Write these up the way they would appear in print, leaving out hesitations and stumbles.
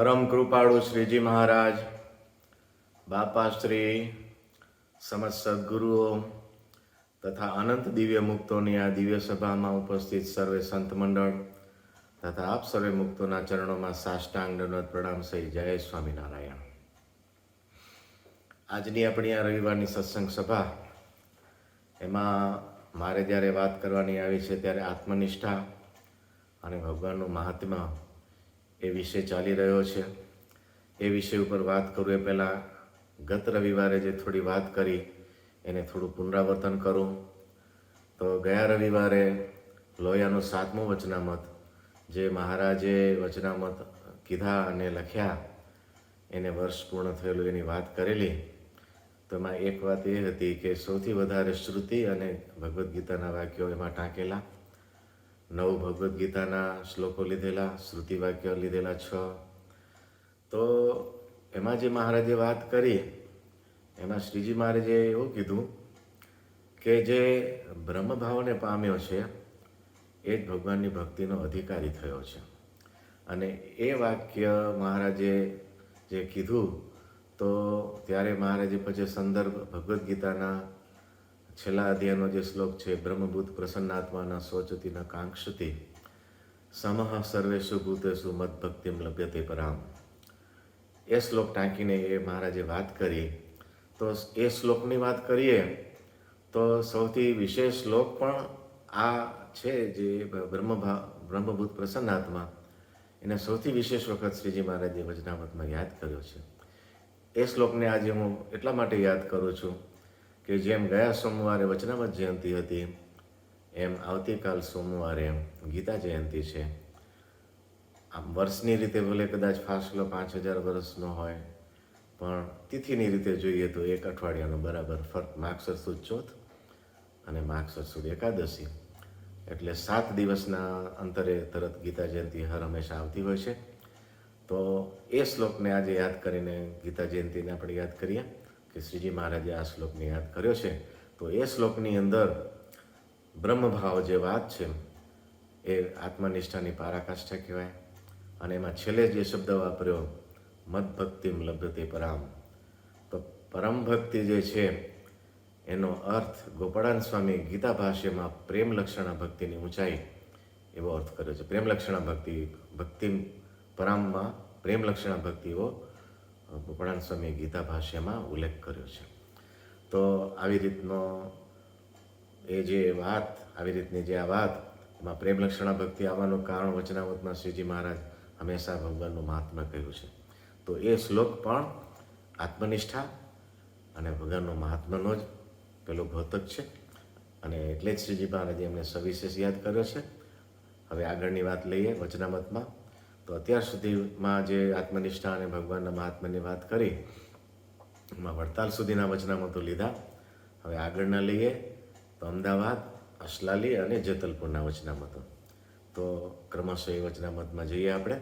પરમ કૃપાળુ શ્રીજી મહારાજ, બાપાશ્રી, સમસ્ત સદગુરુઓ તથા અનંત દિવ્ય મુક્તોની આ દિવ્ય સભામાં ઉપસ્થિત સર્વે સંત મંડળ તથા આપ સર્વે મુક્તોના ચરણોમાં સાષ્ટાંગ દંડવત પ્રણામ સહિત જય સ્વામિનારાયણ. આજની આપણી આ રવિવારની સત્સંગ સભા, એમાં મારે જ્યારે વાત કરવાની આવી છે ત્યારે આત્મનિષ્ઠા અને ભગવાનનું મહાત્મા એ વિષય ચાલી રહ્યો છે. એ વિષય ઉપર વાત કરું એ પહેલાં ગત રવિવારે જે થોડી વાત કરી એને થોડું પુનરાવર્તન કરું. તો ગયા રવિવારે લોયાનું 7મું વચનામત જે મહારાજે વચનામત કીધા અને લખ્યા, એને વર્ષ પૂર્ણ થયેલું એની વાત કરેલી. તો એમાં એક વાત એ હતી કે સૌથી વધારે શ્રુતિ અને ભગવદ્ ગીતાના વાક્યો એમાં ટાંકેલા. 9 ભગવદ્ ગીતાના શ્લોકો લીધેલા, શ્રુતિ વાક્યો લીધેલા 6. તો એમાં જે મહારાજે વાત કરી એમાં શ્રીજી મહારાજે એવું કીધું કે જે બ્રહ્મભાવને પામ્યો છે એ જ ભગવાનની ભક્તિનો અધિકારી થયો છે. અને એ વાક્ય મહારાજે જે કીધું તો ત્યારે મહારાજે પછી સંદર્ભ ભગવદ્ ગીતાના છેલ્લા અધ્યાયનો જે શ્લોક છે, બ્રહ્મભૂત પ્રસન્નાત્માના શોચતિના કાંક્ષતી સમઃ સર્વેષુ ભૂતેષુ મદભક્તિમ લભ્યતે પરામ, એ શ્લોક ટાંકીને એ મહારાજે વાત કરી. તો એ શ્લોકની વાત કરીએ તો સૌથી વિશેષ શ્લોક પણ આ છે જે બ્રહ્મભૂત પ્રસન્નાત્મા, એને સૌથી વિશેષ વખત શ્રીજી મહારાજે વચનામતમાં યાદ કર્યો છે. એ શ્લોકને આજે હું એટલા માટે યાદ કરું છું કે જેમ ગયા સોમવારે વચનામત જયંતિ હતી એમ આવતીકાલ સોમવારે ગીતા જયંતિ છે. આમ વર્ષની રીતે ભલે કદાચ ફાસલો 5000 વર્ષનો હોય, પણ તિથિની રીતે જોઈએ તો એક અઠવાડિયાનો બરાબર ફરક, માગસર સુદ ચોથ અને માગસર સુદ એકાદશી, એટલે 7 દિવસના અંતરે તરત ગીતા જયંતિ હર હંમેશા આવતી હોય છે. તો એ શ્લોકને આજે યાદ કરીને ગીતા જયંતિને આપણે યાદ કરીએ કે શ્રીજી મહારાજે આ શ્લોકને યાદ કર્યો છે. તો એ શ્લોકની અંદર બ્રહ્મભાવ જે વાત છે એ આત્મનિષ્ઠાની પરાકાષ્ઠા કહેવાય. અને એમાં છેલ્લે જે શબ્દ વાપર્યો મદભક્તિમ લભ્યતે પરામ, તો પરમ ભક્તિ જે છે એનો અર્થ ગોપાળાન સ્વામી ગીતા ભાષ્યમાં પ્રેમ લક્ષણા ભક્તિની ઊંચાઈ એવો અર્થ કર્યો છે. પ્રેમ લક્ષણા ભક્તિ પરામમાં પ્રેમ લક્ષણા ભક્તિ એવો ગોપાળાન સ્વામીએ ગીતા ભાષ્યમાં ઉલ્લેખ કર્યો છે. તો આવી રીતનો એ જે વાત, આવી રીતની જે આ વાત, એમાં પ્રેમ લક્ષણા ભક્તિ આવવાનું કારણ વચનામતમાં શ્રીજી મહારાજ હંમેશા ભગવાનનું મહાત્મા કહ્યું છે. તો એ શ્લોક પણ આત્મનિષ્ઠા અને ભગવાનનો મહાત્માનો જ પેલો ઘોતક છે. અને એટલે જ શ્રીજી મહારાજે એમને સવિશેષ યાદ કર્યો છે. હવે આગળની વાત લઈએ વચનામતમાં. તો અત્યાર સુધીમાં જે આત્મનિષ્ઠા અને ભગવાનના મહાત્માની વાત કરી એમાં વડતાલ સુધીના વચનામતો લીધા. હવે આગળના લઈએ તો અમદાવાદ, અસલાલી અને જેતલપુરના વચનામતો. તો ક્રમશઃ એ વચનામતમાં જઈએ આપણે.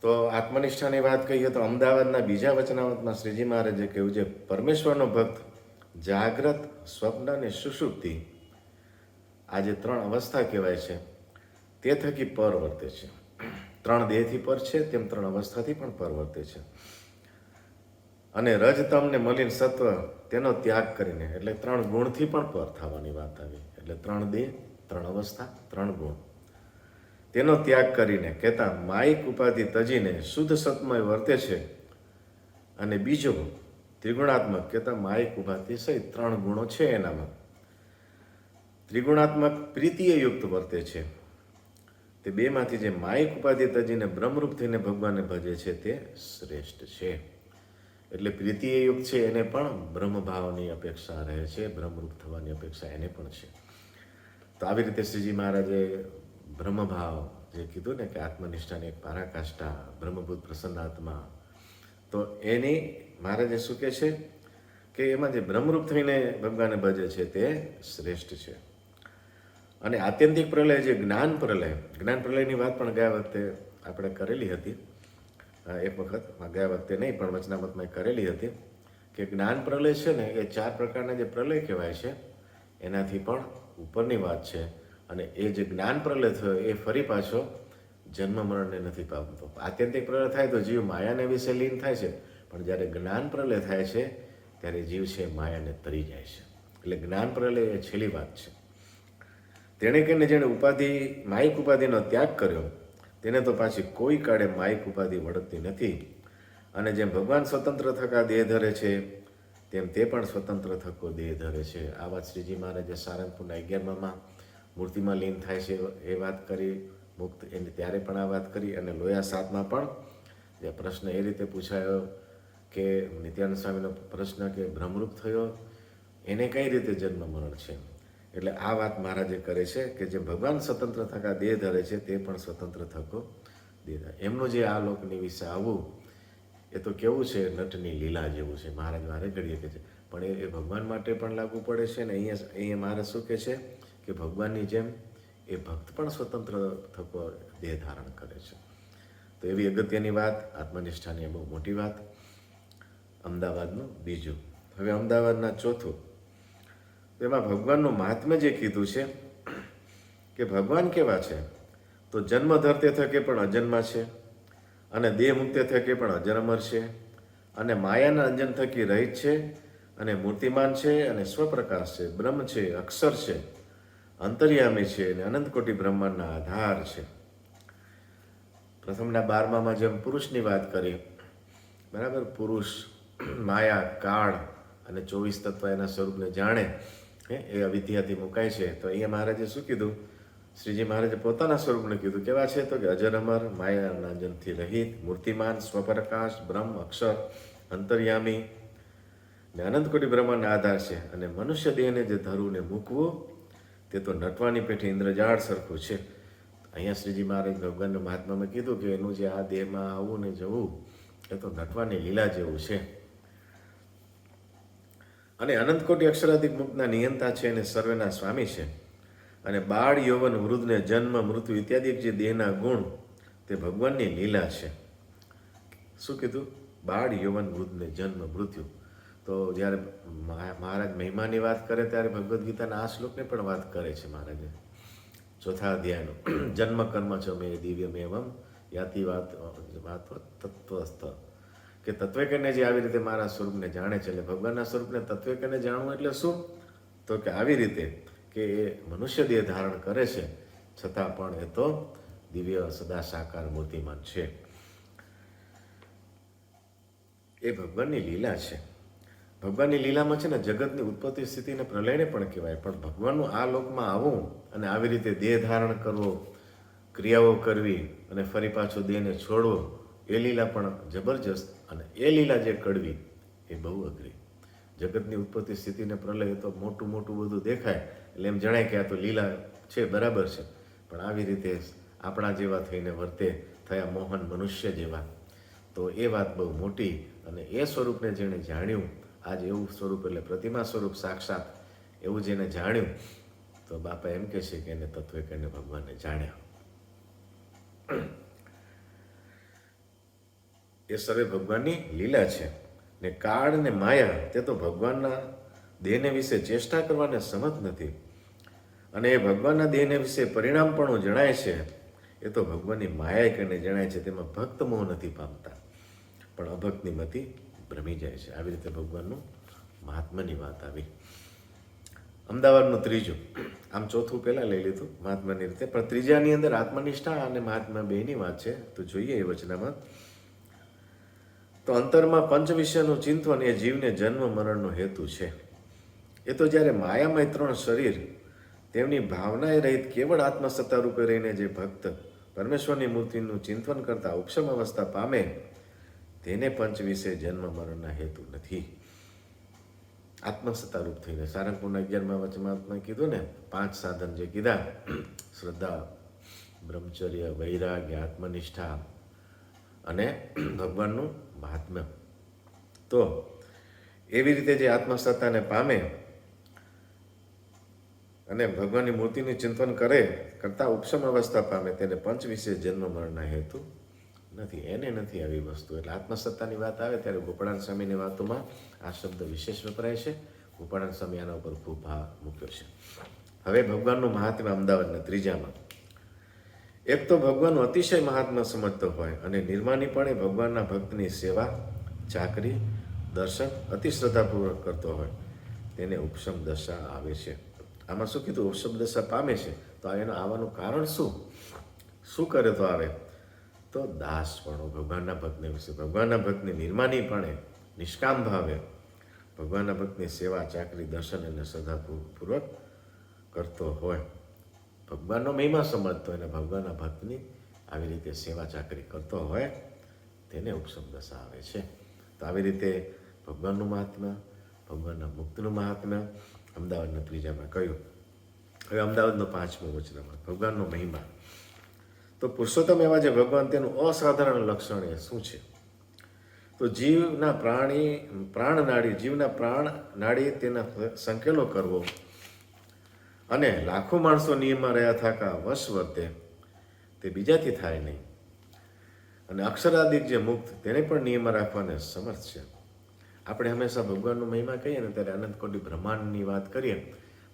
તો આત્મનિષ્ઠાની વાત કહીએ તો અમદાવાદના બીજા વચનામતમાં શ્રીજી મહારાજે કહ્યું છે, પરમેશ્વરનો ભક્ત જાગ્રત, સ્વપ્ન અને સુષુપ્તિ, આ જે 3 અવસ્થા કહેવાય છે તે થકી પર વર્તે છે. 3 દેહથી પર છે તેમ 3 અવસ્થાથી પણ પર વર્તે છે. અને રજતમ ને મલિન સત્વ તેનો ત્યાગ કરીને, એટલે 3 ગુણથી પણ પર થવાની વાત આવી. એટલે 3 દેહ, 3 અવસ્થા, 3 ગુણ, તેનો ત્યાગ કરીને કહેતા માયિક ઉપાધિ તજીને શુદ્ધ સત્મય વર્તે છે. અને બીજો ત્રિગુણાત્મક કહેતા માયિક ઉપાધિ સહિત 3 ગુણો છે એનામાં, ત્રિગુણાત્મક પ્રીતિએ યુક્ત વર્તે છે. તે બેમાંથી જે માયિક ઉપાધિ તજીને બ્રહ્મરૂપ થઈને ભગવાનને ભજે છે તે શ્રેષ્ઠ છે. એટલે પ્રીતિએ યુક્ત છે એને પણ બ્રહ્મભાવની અપેક્ષા રહે છે, બ્રહ્મરૂપ થવાની અપેક્ષા એને પણ છે. તો આવી રીતે શ્રીજી મહારાજે બ્રહ્મભાવ જે કીધું ને કે આત્મનિષ્ઠાની એક પરાકાષ્ઠા, બ્રહ્મભૂત પ્રસન્નાત્મા, તો એની મહારાજે શું કહે છે કે એમાં જે બ્રહ્મરૂપ થઈને ભગવાનને ભજે છે તે શ્રેષ્ઠ છે. અને આત્યંતિક પ્રલય જે જ્ઞાન પ્રલયની વાત પણ ગયા વખતે આપણે કરેલી હતી. એક વખત ગયા વખતે નહીં પણ વચનામતમાં કરેલી હતી કે જ્ઞાન પ્રલય છે ને એ 4 પ્રકારના જે પ્રલય કહેવાય છે એનાથી પણ ઉપરની વાત છે. અને એ જે જ્ઞાન પ્રલય થયો એ ફરી પાછો જન્મ મરણને નથી પામતો. આત્યંતિક પ્રલય થાય તો જીવ માયાને વિશે લીન થાય છે, પણ જ્યારે જ્ઞાન પ્રલય થાય છે ત્યારે જીવ છે માયાને તરી જાય છે. એટલે જ્ઞાન પ્રલય એ છેલ્લી વાત છે. તેણે કહીને જેણે માયિક ઉપાધિનો ત્યાગ કર્યો તેને તો પાછી કોઈ કાળે માયિક ઉપાધિ વળગતી નથી. અને જેમ ભગવાન સ્વતંત્ર થકા દેહ ધરે છે તેમ તે પણ સ્વતંત્ર થકો દેહ ધરે છે. આ વાત શ્રીજી મહારાજે સારંગપુરના 11માં મૂર્તિમાં લીન થાય છે એ વાત કરી, મુક્ત એને ત્યારે પણ આ વાત કરી. અને લોયા 7માં પણ જે પ્રશ્ન એ રીતે પૂછાયો કે નિત્યાનંદ સ્વામીનો પ્રશ્ન કે ભ્રમરૂપ થયો એને કઈ રીતે જન્મ મરણ છે, એટલે આ વાત મહારાજે કરે છે કે જે ભગવાન સ્વતંત્ર થકા દેહ ધરે છે તે પણ સ્વતંત્ર થકો દેહ ધરે. એમનું જે આ લોકની વિશે આવવું એ તો કેવું છે, નટની લીલા જેવું છે. મહારાજ વારે ઘડીએ કહે છે, પણ એ ભગવાન માટે પણ લાગુ પડે છે. ને અહીંયા મહારાજ શું કહે છે કે ભગવાનની જેમ એ ભક્ત પણ સ્વતંત્ર થકો દેહ ધારણ કરે છે. તો એવી અગત્યની વાત, આત્મનિષ્ઠાની બહુ મોટી વાત. અમદાવાદનું બીજું. હવે અમદાવાદના ચોથું, તેમાં ભગવાનનું મહાત્મ્ય જે કીધું છે કે ભગવાન કેવા છે, તો જન્મ ધરતે થકે પણ અજન્મા છે, અને દેહ મુક્તે થકે પણ અજર અમર છે, અને માયાના અંજન થકી રહિત છે, અને મૂર્તિમાન છે, અને સ્વપ્રકાશ છે, બ્રહ્મ છે, અક્ષર છે, અંતર્યામી છે, અને અનંત કોટી બ્રહ્માંડના આધાર છે. પ્રથમના 12માં જેમ પુરુષની વાત કરી, બરાબર, પુરુષ માયા, કાળ અને 24 તત્વ એના સ્વરૂપને જાણે એ અવિદ્યાથી મુકાય છે. તો અહીંયા મહારાજે શું કીધું, શ્રીજી મહારાજે પોતાના સ્વરૂપને કીધું. કેવા છે તો કે અજર અમર, માયાના અંજનથી રહિત, મૂર્તિમાન, સ્વપ્રકાશ, બ્રહ્મ, અક્ષર, અંતર્યામી ને અનંત કોટી બ્રહ્માંડના આધાર છે. અને મનુષ્ય દેહને જે ધરવું ને મૂકવું તે તો નટવાની પેઠે ઇન્દ્રજાળ સરખું છે. અહીંયા શ્રીજી મહારાજ ભગવાનના મહાત્મામાં કીધું કે એનું જે આ દેહમાં આવવું ને જવું એ તો નટવાની લીલા જેવું છે. અને અનંત કોટી અક્ષરાધિક મુક્તના નિયંતા છે અને સર્વેના સ્વામી છે. અને બાળ, યૌવન, વૃદ્ધને જન્મ, મૃત્યુ ઇત્યાદિ જે દેહના ગુણ તે ભગવાનની લીલા છે. શું કીધું? બાળ, યૌવન, વૃદ્ધને જન્મ, મૃત્યુ. તો જ્યારે મહારાજ મહિમાની વાત કરે ત્યારે ભગવદ્ ગીતાના આ શ્લોકને પણ વાત કરે છે મહારાજે. 4થા અધ્યાયનો જન્મ કર્મ છ મે દિવ્યમેવમ યાતિ વાત તત્વસ્થ, કે તત્વકને જે આવી રીતે મારા સ્વરૂપને જાણે છે. એટલે ભગવાનના સ્વરૂપને તત્વકને જાણવું એટલે શું? તો કે આવી રીતે કે એ મનુષ્ય દેહ ધારણ કરે છે છતાં પણ એ તો દિવ્ય સદા સાકાર મૂર્તિમાન છે. એ ભગવાનની લીલા છે. ભગવાનની લીલામાં છે ને જગતની ઉત્પત્તિ, સ્થિતિને પ્રલયને પણ કહેવાય. પણ ભગવાનનું આ લોકમાં આવવું અને આવી રીતે દેહ ધારણ કરવો, ક્રિયાઓ કરવી અને ફરી પાછો દેહને છોડવો, એ લીલા પણ જબરજસ્ત. અને એ લીલા જે કડવી એ બહુ અઘરી. જગતની ઉત્પત્તિ, સ્થિતિને પ્રલય તો મોટું મોટું બધું દેખાય એટલે એમ જણાય કે આ તો લીલા છે, બરાબર છે. પણ આવી રીતે આપણા જેવા થઈને વર્તે, થયા મોહન મનુષ્ય જેવા, તો એ વાત બહુ મોટી. અને એ સ્વરૂપને જેણે જાણ્યું, આજ એવું સ્વરૂપ એટલે પ્રતિમા સ્વરૂપ સાક્ષાત એવું જેને જાણ્યું, તો બાપા એમ કહે છે કે એને તત્વે કહીને ભગવાનને જાણ્યા. એ સર્વે ભગવાનની લીલા છે. ને કાળ ને માયા તે તો ભગવાનના દેહને વિશે ચેષ્ટા કરવાને સમજ નથી. અને એ ભગવાનના દેહને વિશે પરિણામ પણ જણાય છે, એ તો ભગવાનની માયા કરીને જણાય છે. તેમાં ભક્ત મોહ નથી પામતા, પણ અભક્તની મતિ ભ્રમી જાય છે. આવી રીતે ભગવાનનું મહાત્માની વાત આવી. અમદાવાદનું ત્રીજું, આમ ચોથું પહેલાં લઈ લીધું મહાત્માની રીતે, પણ ત્રીજાની અંદર આત્મનિષ્ઠા અને મહાત્મા બેની વાત છે. તો જોઈએ એ વચનામાં. તો અંતરમાં પંચ વિષયનું ચિંતન એ જીવને જન્મ મરણનો હેતુ છે. એ તો જ્યારે માયામય 3 શરીર તેમની ભાવનાએ રહિત કેવળ આત્મસત્તા રૂપે રહીને જે ભક્ત પરમેશ્વરની મૂર્તિનું ચિંતન કરતા ઉપશમ અવસ્થા પામે તેને પંચ વિશે જન્મ મરણના હેતુ નથી. આત્મસત્તા રૂપ થઈને સારંગપુરના 11મા વચનમાં કીધું ને 5 સાધન જે કીધા, શ્રદ્ધા, બ્રહ્મચર્ય, વૈરાગ્ય, આત્મનિષ્ઠા અને ભગવાનનું મહાત્મ્ય. તો એવી રીતે જે આત્મસત્તાને પામે અને ભગવાનની મૂર્તિનું ચિંતન કરતા ઉપશમ અવસ્થા પામે તેને પંચ વિશે જન્મ મરણના હેતુ નથી. એને નથી આવી વસ્તુ. એટલે આત્મસત્તાની વાત આવે ત્યારે ગોપાળાન સ્વામીની વાતોમાં આ શબ્દ વિશેષ વપરાય છે. ગોપાળાન સ્વામી આના ઉપર ખૂબ ભાર મૂક્યો છે. હવે ભગવાનનું મહાત્મ્ય અમદાવાદના ત્રીજામાં, એક તો ભગવાનનું અતિશય મહાત્મા સમજતો હોય અને નિર્માનીપણે ભગવાનના ભક્તની સેવા, ચાકરી, દર્શન અતિ શ્રદ્ધાપૂર્વક કરતો હોય, તેને ઉપશમ દશા આવે છે. આમાં શું કીધું? ઉપશમ દશા પામે છે. તો એનું આવવાનું કારણ શું કરે તો આવે? તો દાસપણો ભગવાનના ભક્તને વિશે, ભગવાનના ભક્તની નિર્માનીપણે નિષ્કામ ભાવે ભગવાનના ભક્તની સેવા, ચાકરી, દર્શન અને શ્રદ્ધાપૂર્વક કરતો હોય, ભગવાનનો મહિમા સમજતો હોય અને ભગવાનના ભક્તની આવી રીતે સેવા ચાકરી કરતો હોય, તેને ઉપશમ દશા આવે છે. તો આવી રીતે ભગવાનનું મહાત્મ્ય, ભગવાનના મુક્તનું મહાત્મ્ય અમદાવાદના ત્રીજામાં કહ્યું. હવે અમદાવાદનો 5મો વચનામૃત, ભગવાનનો મહિમા. તો પુરુષોત્તમ એવા જે ભગવાન, તેનું અસાધારણ લક્ષણ એ શું છે? તો જીવના પ્રાણ નાડી તેના સંકેલો કરવો અને લાખો માણસો નિયમમાં રહ્યા થાકા વશ વર્તે, તે બીજાથી થાય નહીં. અને અક્ષરાદિક જે મુક્ત, તેને પણ નિયમમાં રાખવાને સમર્થ છે. આપણે હંમેશા ભગવાનનો મહિમા કહીએ ને ત્યારે અનંત કોટી બ્રહ્માંડની વાત કરીએ,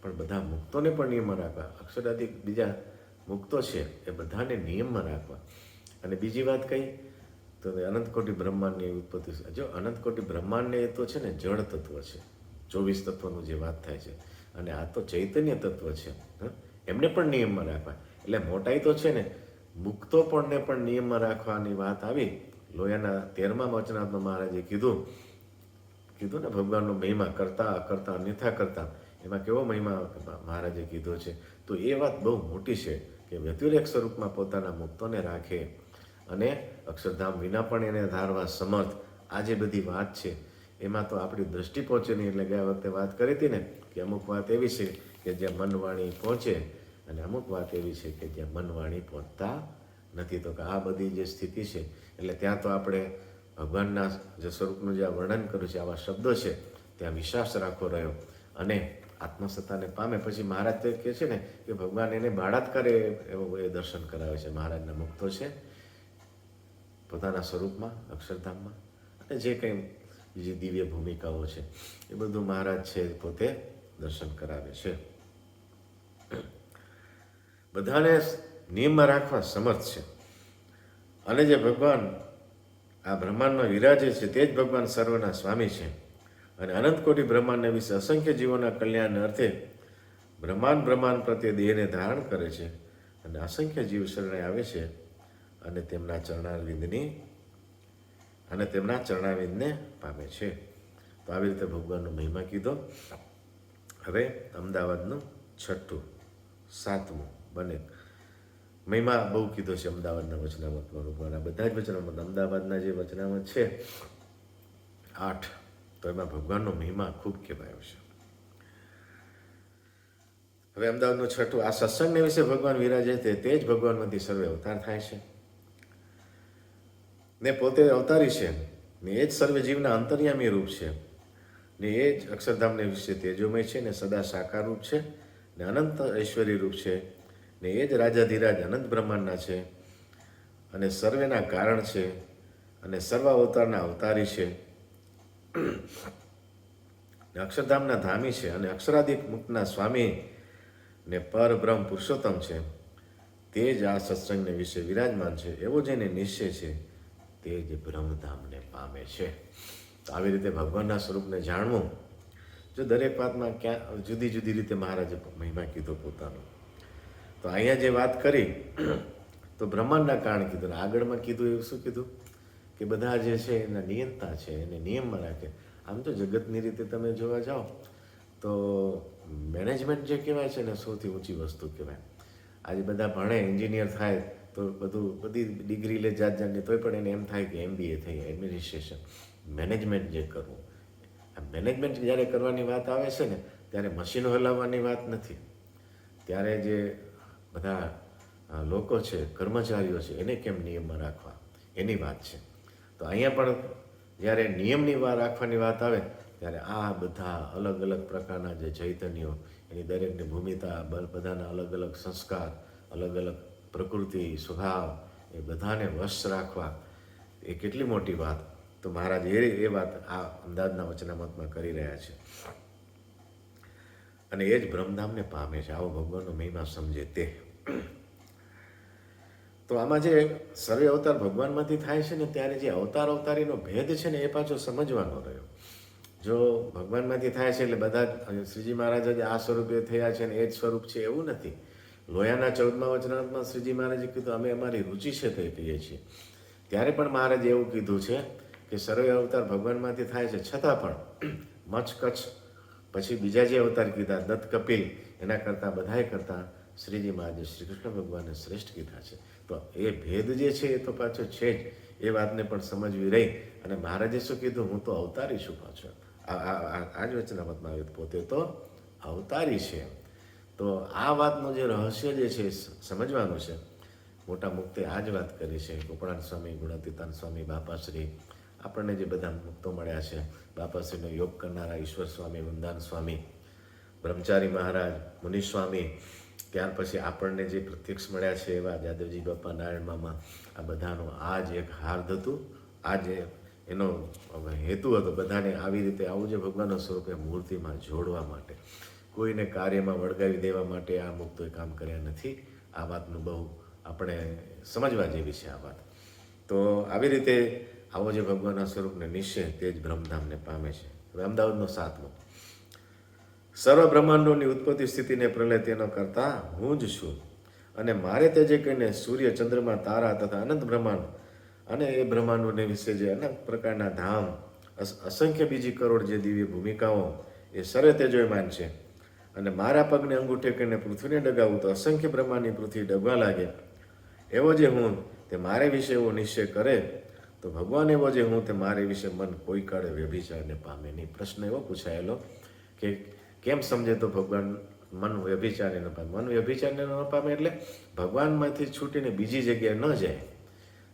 પણ બધા મુક્તોને પણ નિયમમાં રાખવા. અક્ષરાદિક બીજા મુક્તો છે એ બધાને નિયમમાં રાખવા. અને બીજી વાત કઈ? તો અનંત કોટી બ્રહ્માંડની ઉત્પત્તિ. જો અનંત કોટી બ્રહ્માંડને એ તો છે ને જળ તત્વ છે, 24 તત્વનું જે વાત થાય છે, અને આ તો ચૈતન્ય તત્વ છે. એમને પણ નિયમમાં રાખવા. એટલે મોટાઈ તો છે ને, મુક્તો પણ નિયમમાં રાખવાની વાત આવી. લોયાના 13મા વચનામૃતમાં મહારાજે કીધું ને ભગવાનનો મહિમા કરતા અકર્તા અન્યથા કરતા, એમાં કેવો મહિમા મહારાજે કીધો છે. તો એ વાત બહુ મોટી છે કે વ્યતિરેક સ્વરૂપમાં પોતાના મુક્તોને રાખે અને અક્ષરધામ વિના પણ એને ધારવા સમર્થ. આ જે બધી વાત છે એમાં તો આપણી દ્રષ્ટિ પહોંચે નહીં. એટલે ગયા વખતે વાત કરી હતી ને કે અમુક વાત એવી છે કે જ્યાં મનવાણી પહોંચે, અને અમુક વાત એવી છે કે જ્યાં મનવાણી પહોંચતા નથી. તો કે આ બધી જે સ્થિતિ છે, એટલે ત્યાં તો આપણે ભગવાનના જે સ્વરૂપનું જે વર્ણન કર્યું છે, આવા શબ્દો છે, ત્યાં વિશ્વાસ રાખવો રહ્યો અને આત્મસત્તાને પામે. પછી મહારાજ તો કહે છે ને કે ભગવાન એને બાળાત્કારે એવો એ દર્શન કરાવે છે. મહારાજના મુક્તો છે પોતાના સ્વરૂપમાં અક્ષરધામમાં, અને જે કંઈ બીજી દિવ્ય ભૂમિકાઓ છે એ બધું મહારાજ છે પોતે દર્શન કરાવે છે. બધાને નિયમમાં રાખવા સમર્થ છે. અને જે ભગવાન આ બ્રહ્માંડમાં વિરાજે છે તે જ ભગવાન સર્વના સ્વામી છે. અને અનંત કોટી બ્રહ્માંડને વિશે અસંખ્ય જીવોના કલ્યાણ અર્થે બ્રહ્માંડ પ્રત્યે દેહને ધારણ કરે છે. અને અસંખ્ય જીવ શરણે આવે છે અને તેમના ચરણારવિંદને પામે છે. તો આવી રીતે ભગવાનનો મહિમા કીધો. હવે અમદાવાદનું 6, 7 બને મહિમા બહુ કીધો છે અમદાવાદના વચનામૃતમાં. ભગવાનના બધા જ વચનામૃત, અમદાવાદના જે વચનામૃત છે 8, તો એમાં ભગવાનનો મહિમા ખૂબ કહેવાયો છે. હવે અમદાવાદનું 6, આ સત્સંગને વિશે ભગવાન વિરાજે તે જ ભગવાનમાંથી સર્વે અવતાર થાય છે ને પોતે અવતારી છે ને એ જ સર્વે જીવના અંતર્યામી રૂપ છે ને એ જ અક્ષરધામને વિશે તેજોમય છે ને સદા સાકાર રૂપ છે ને અનંત ઐશ્વર્ય રૂપ છે ને એ જ રાજાધિરાજ અનંત બ્રહ્માંડના છે અને સર્વેના કારણ છે અને સર્વ અવતારના અવતારી છે ને અક્ષરધામના ધામી છે અને અક્ષરાદિક મુક્તના સ્વામી ને પરબ્રહ્મ પુરુષોત્તમ છે. તે જ આ સત્સંગને વિશે વિરાજમાન છે. એવો જેને નિશ્ચય છે તે જ બ્રહ્મધામને પામે છે. તો આવી રીતે ભગવાનના સ્વરૂપને જાણવું. જો દરેક વાતમાં ક્યાં જુદી જુદી રીતે મહારાજે મહિમા કીધો પોતાનો. તો અહીંયા જે વાત કરી તો બ્રહ્માંડના કારણ કીધું, ને આગળમાં કીધું એવું શું કીધું કે બધા જે છે એના નિયંતા છે, એને નિયમમાં રાખે. આમ તો જગતની રીતે તમે જોવા જાઓ તો મેનેજમેન્ટ જે કહેવાય છે ને સૌથી ઊંચી વસ્તુ કહેવાય. આજે બધા ભણે, એન્જિનિયર થાય તો બધી ડિગ્રી લે જાતની, તોય પણ એને એમ થાય કે MBA થઈ, એડમિનિસ્ટ્રેશન, મેનેજમેન્ટ જે કરવું. આ મેનેજમેન્ટ જ્યારે કરવાની વાત આવે છે ને ત્યારે મશીનો હલાવવાની વાત નથી. ત્યારે જે બધા લોકો છે, કર્મચારીઓ છે, એને કેમ નિયમમાં રાખવા એની વાત છે. તો અહીંયા પણ જ્યારે નિયમની રાખવાની વાત આવે ત્યારે આ બધા અલગ અલગ પ્રકારના જે ચૈતન્યો, એની દરેકની ભૂમિકા, બધાના અલગ અલગ સંસ્કાર, અલગ અલગ પ્રકૃતિ, સ્વભાવ, એ બધાને વશ રાખવા એ કેટલી મોટી વાત. તો મહારાજ એ વાત આ અમદાવાદના વચનામૃતમાં કરી રહ્યા છે. અને એ જ બ્રહ્મધામને પામે છે. આવો ભગવાનનો મહિમા સમજે તે. તો આમાં જે સર્વે અવતાર ભગવાનમાંથી થાય છે ને ત્યારે જે અવતારીનો ભેદ છે ને એ પાછો સમજવાનો રહ્યો. જો ભગવાનમાંથી થાય છે એટલે બધા જ શ્રીજી મહારાજ જ આ સ્વરૂપે થયા છે ને એ જ સ્વરૂપ છે એવું નથી. લોયાના 14મા વચનામૃતમાં શ્રીજી મહારાજે કીધું અમે અમારી રુચિ છે તે કહીએ છીએ. ત્યારે પણ મહારાજે એવું કીધું છે કે સર્વે અવતાર ભગવાનમાંથી થાય છે, છતાં પણ મચ્છ કચ્છ પછી બીજા જે અવતાર કીધા દત્ત કપિલ એના કરતાં બધાએ કરતાં શ્રીજી મહારાજે શ્રી કૃષ્ણ ભગવાનને શ્રેષ્ઠ કીધા છે. તો એ ભેદ જે છે એ તો પાછો છે જ, એ વાતને પણ સમજવી રહી. અને મહારાજે શું કીધું, હું તો અવતારી છું પાછો. આ જ વચનામતમાં આવ્યું પોતે તો અવતારી છે. તો આ વાતનું જે રહસ્ય જે છે સમજવાનું છે. મોટા મુક્તે આ જ વાત કરી છે. ગોપાળાન સ્વામી, ગુણાતીતાન સ્વામી, બાપાશ્રી, આપણને જે બધા મુક્તો મળ્યા છે, બાપાશ્રીનો યોગ કરનારા ઈશ્વર સ્વામી, વૃંદાન સ્વામી, બ્રહ્મચારી મહારાજ, મુનિસ્વામી, ત્યાર પછી આપણને જે પ્રત્યક્ષ મળ્યા છે એવા જાદવજી બાપા, નારાયણ મામા, આ બધાનો આ જ એક હાર્દ હતું. આ જે એનો હેતુ હતો બધાને આવી રીતે આવું જે ભગવાનના સ્વરૂપે મૂર્તિમાં જોડવા માટે, કોઈને કાર્યમાં વળગાવી દેવા માટે આ મુક્તોએ કામ કર્યા નથી. આ વાતનું બહુ આપણે સમજવા જેવી છે આ વાત. તો આવી રીતે આવો જે ભગવાનના સ્વરૂપને નિશ્ચય તે જ બ્રહ્મધામને પામે છે. હવે અમદાવાદનો 7મો, સર્વ બ્રહ્માંડોની ઉત્પત્તિ સ્થિતિને પ્રલય તેનો કરતા હું જ છું, અને મારે તે જે કહીને સૂર્ય, ચંદ્રમા, તારા તથા અનંત બ્રહ્માંડ અને એ બ્રહ્માંડોને વિશે જે અનંત પ્રકારના ધામ, અસંખ્ય બીજી કરોડ જે દિવ્ય ભૂમિકાઓ એ સર્વે તેજોયમાન છે. અને મારા પગને અંગૂઠે કરીને પૃથ્વીને ડગાવું તો અસંખ્ય બ્રહ્માંડની પૃથ્વી ડગવા લાગે. એવો જે હું તે મારે વિશે એવો નિશ્ચય કરે તો ભગવાન એવો જે હું તે મારે વિશે મન કોઈ કાળે વ્યભિચારને પામે નહીં. પ્રશ્ન એવો પૂછાયેલો કે કેમ સમજે તો ભગવાન મન વ્યભિચારને ન પામે? મન વ્યભિચારને ન પામે એટલે ભગવાનમાંથી છૂટીને બીજી જગ્યાએ ન જાય.